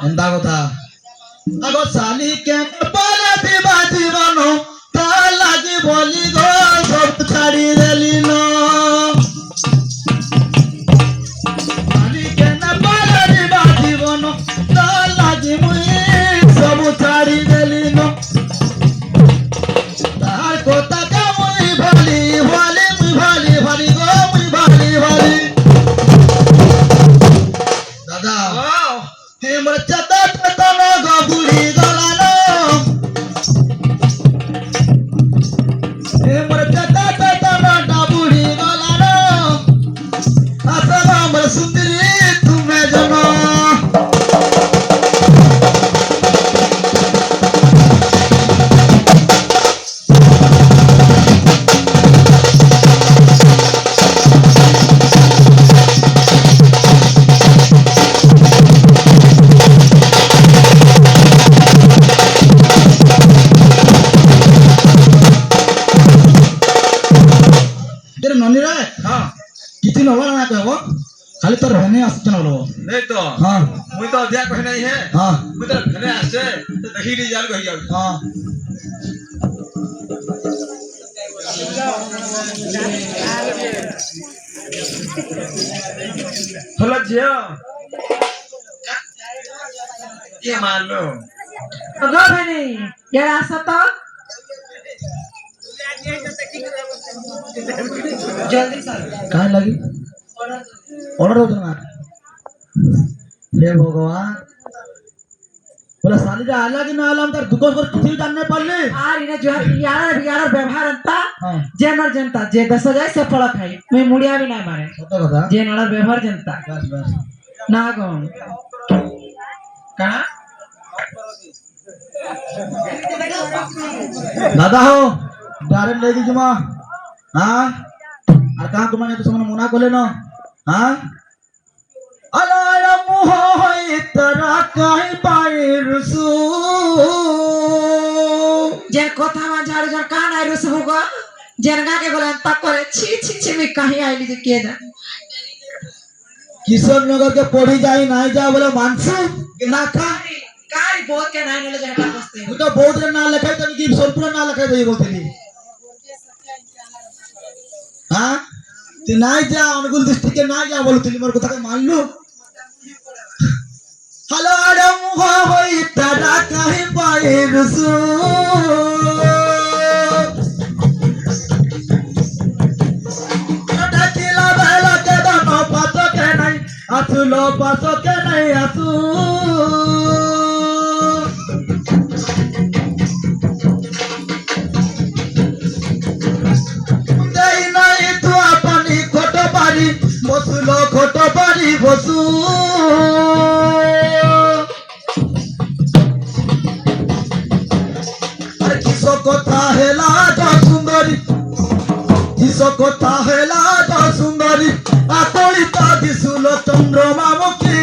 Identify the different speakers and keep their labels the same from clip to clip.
Speaker 1: এন্দা কথা আগো সালি কে পালে দিবা জীবন তা লাগি বলি গো সব ছাড়ি দেলি ন সালি কে পালে দিবা জীবন তা লাগি মুই সব ছাড়ি দেলি ন তার কথা কা মুই ভালি ভালি মুই ভালি ভালি গো মুই ভালি ভালি দাদা হে মোর চাতা চাতা ন গো বুড়ি গলানো হে মোর চাতা চাতা ন গো বুড়ি গলানো আসবা মোর সুন্দরী তুমি জানো ननी रे हां किती नवा ना कहबो खाली तो रहने आसते न बोलो
Speaker 2: नहीं तो
Speaker 1: हां
Speaker 2: मुई तो अध्याय कहि नहीं है
Speaker 1: हां
Speaker 2: मुई तो घरे आसे तो देखी नहीं जाल कहि जाओ
Speaker 1: हां
Speaker 2: हेलो जिया ये मान लो
Speaker 3: अगो बने यार आसा तो जल्दी सर
Speaker 1: काय लगी ऑर्डर होता ना हे भगवान बोला साली रे आला की ना आला तर दुकान पर किती जानने पडले
Speaker 3: आर इने जो यार यार व्यवहार अंता
Speaker 1: हां
Speaker 3: जेनर जनता जे 10,000 से फळ खाई मी मुडिया भी नाही मारे
Speaker 1: होता कथा
Speaker 3: जे नाला व्यवहार जनता
Speaker 1: बस बस
Speaker 3: ना गो
Speaker 2: का
Speaker 1: दादा हो डायरेक्ट ले दीजिए मां हां আর কাহ তোমানে তো সমান মনা করলে না হ্যাঁ আলায়া মুহ হই তারা কাই পাইরসু
Speaker 3: जे कोथा मा झाड़ झाड़ कान आई रुस होगा जनगा के बोले तक करे छी छी छी मी कहीं आईली जे के जा
Speaker 1: किशोरनगर के पढ़ी जाई नहीं जा बोले मानसू ना का
Speaker 3: कारी बहुत के नहीं ले जहटा बसते
Speaker 1: तू तो बहुत रे ना लिखाई तनी की सोनपुर ना लिखाई दई बोलतली हां ती नहीं जा अनुगुल दृष्टि के ना जा बोलतली मोर কথা मान लो हेलो आडम होई तारा काहे पाइरसु डाकिला बेला के दानो पातो के नहीं आसुलो पातो के नहीं आसु देई नहीं तू अपनी खोटो पारी बसुलो खोटो पारी बसु अरे किसो কথা হেলা যা সুন্দরী কিসো কথা হেলা যা সুন্দরী আতলিতা দিসুলো চন্দ্রমা মুখী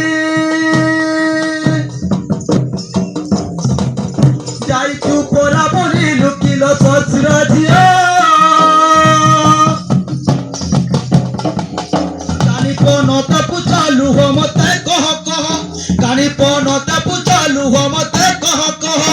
Speaker 1: যাই তু পরা বলি লুকিলো সসুরা ঝিয়া কানি পনতা পুচালু হো মতে কহ কহ কানি পনতা পুচালু হো মতে কহ কহ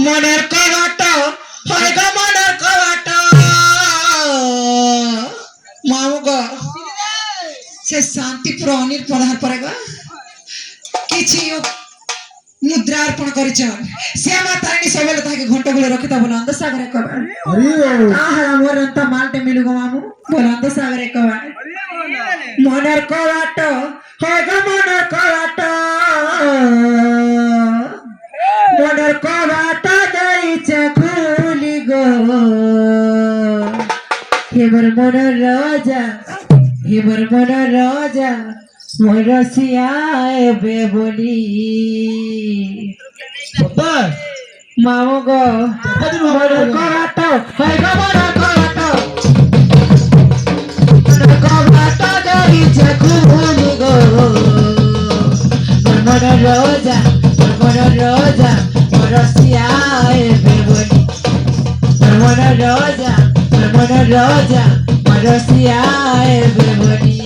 Speaker 1: মনের কবাট হয় গো মনের কবাট মামু গো সে শান্তি প্রণীর পড়ার পরে গো কিছু মুদ্রা অর্পণ করেছেন সে মাতারিণী সবেলে তাকে ঘন্টা গুলো রক্ষিত বলন্দ সাগরে কবার আহা আমার অন্ত মালটে মিলু গো মামু বলন্দ সাগরে কবার মনের কবাট হয় গো মনের কবাট মনের কবাট যাইছে খুলি গো হেবর মনের রাজা হেবর মনের রাজা মরসিয়া এবে বলি
Speaker 3: মামু গো বড় করাট হয় গো বড় করাট বড় করাট ধরিছে খুবুনি গো মর রোজা মরসিয়ায় বেবনি মর রোজা মরসিয়ায় বেবনি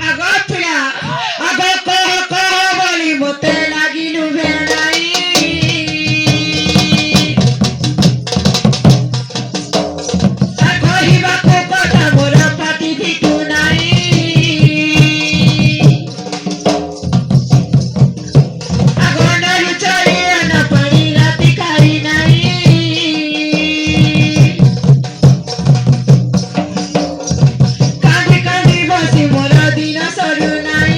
Speaker 3: আগো পিলা আগো কহ বলি মতে লাগিলু ভেড়াই কহিବାକୁ কথা মোর পাটি ফিটু নাই আগো নলু চড়িয়া না পানি রাতি খাই নাই কাঁদি কাঁদি বসি মোর দিন সরু নাই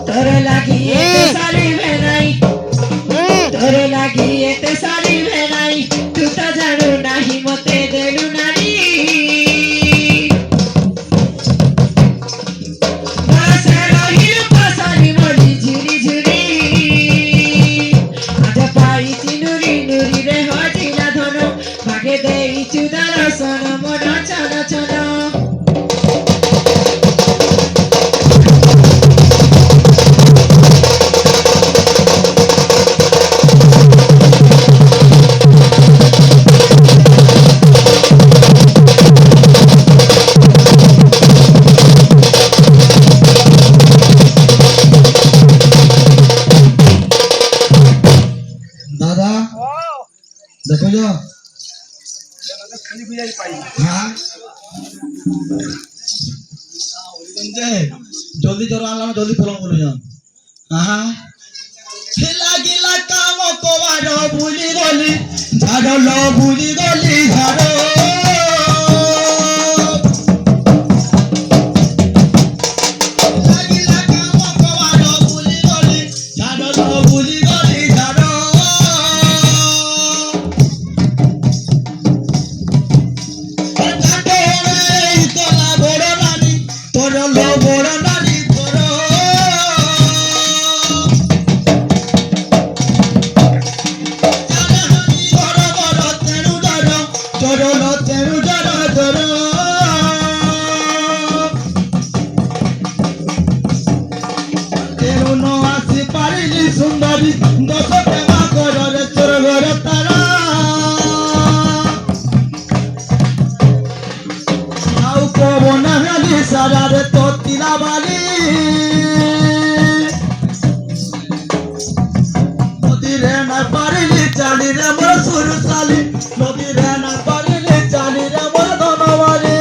Speaker 3: তোর লাগি এতে সারিবে নাই তোর লাগি এতে সারিবে নাই তু তো জানু নাহি মতে দেলু নারী বাসে রহিলু পাশানি মলি ঝুরি ঝুরি আজ পাইছি নুরি নুরি রে হজিলা ধন ভাগে দেইছু দর্শন মোর ছন ছন
Speaker 4: দাদা দেখো যা
Speaker 2: খালি বুঝাই পাই
Speaker 4: হ্যাঁ জলদি চলো আনলাম জলদি পলম বলে যান হ্যাঁ খেলা গিলা কাম কবার ভুলি গলি ঝাড় ল ভুলি গলি ঝাড় লাগিলা কাম কবার ভুলি গলি ঝাড় ল ভুলি গলি ঝাড় তোর লো বড় নারী তোর সুন্দরী দশ প্রেমা করে তোর ঘর তারা ଆଉ ପବନ ହେଲି ସାରାରେ ତୋତିଲା ବାଲି ନଦୀରେ ନା ପାରିଲି ଚାଲିରେ ମୋର ସୁରୁସାଲି ନଦୀରେ ନା ପାରିଲି ଚାଲିରେ ମୋର ଧନବାଲି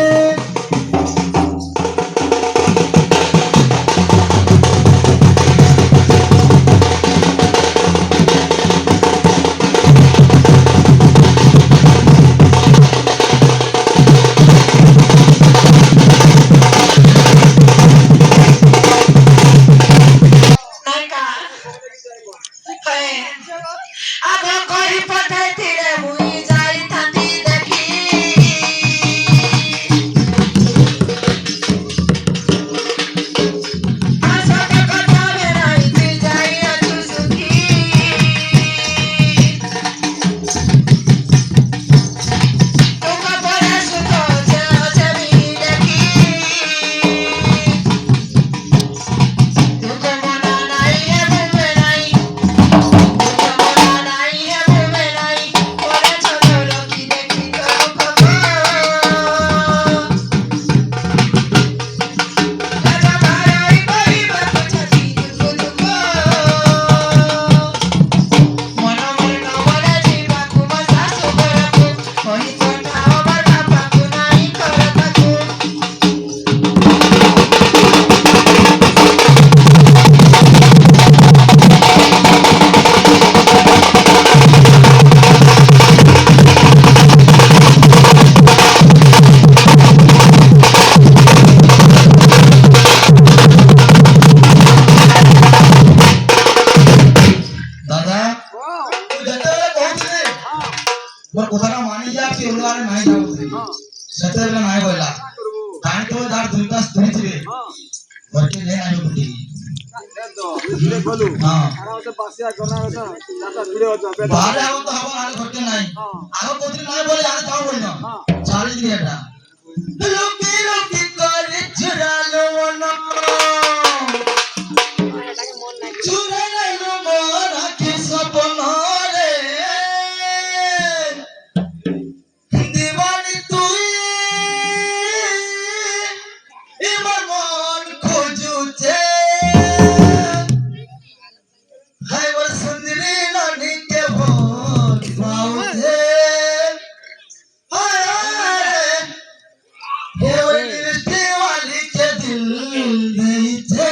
Speaker 4: ସେତେବେଳେ ନାଇଁ କହିଲା ଜାଣିଥିବ ଯାର ଦୁଇ ପାସ୍ ଧରିଥିବେ ଘରକେ ନେଇ ଆଣିବ ବୁଟି ହଁ ବାହାରେ ଆଉ ତ ହବ ଆରେ ଘରକେ ନାଇଁ ଆଗ କୋଉଠି ନାଇଁ ବୋଲେ ଆରେ ଯାଉ ବୋଲିନ ଚାଳି ଦିଏ ଏଟା ଲୁକି ଲୁକି କରି ଚୁରାলো মন চুরালো মোর আখি স্বপ্ন রে দিবানি তুই এবার মন খোঁজুছে হাই ওর সুন্দরী নানি কে ভোল পাউছে হায় হায় हे वो लिपस्टिक वाली के दिल देइছে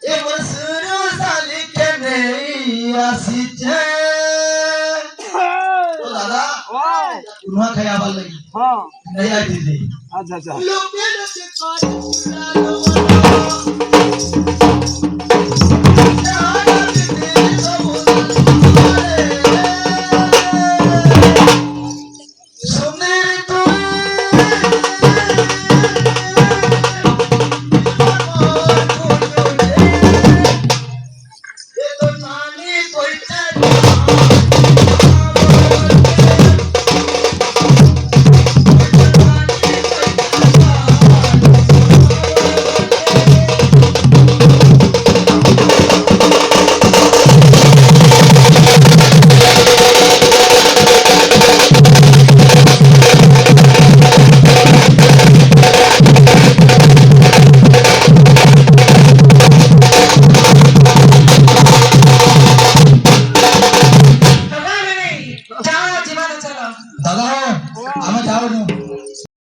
Speaker 4: ए वो सुरु साली के नहीं आसीছে ओ दादा नुआ खाया वाला नहीं आई दीदी
Speaker 2: আচ্ছা আচ্ছা
Speaker 4: लोके लोके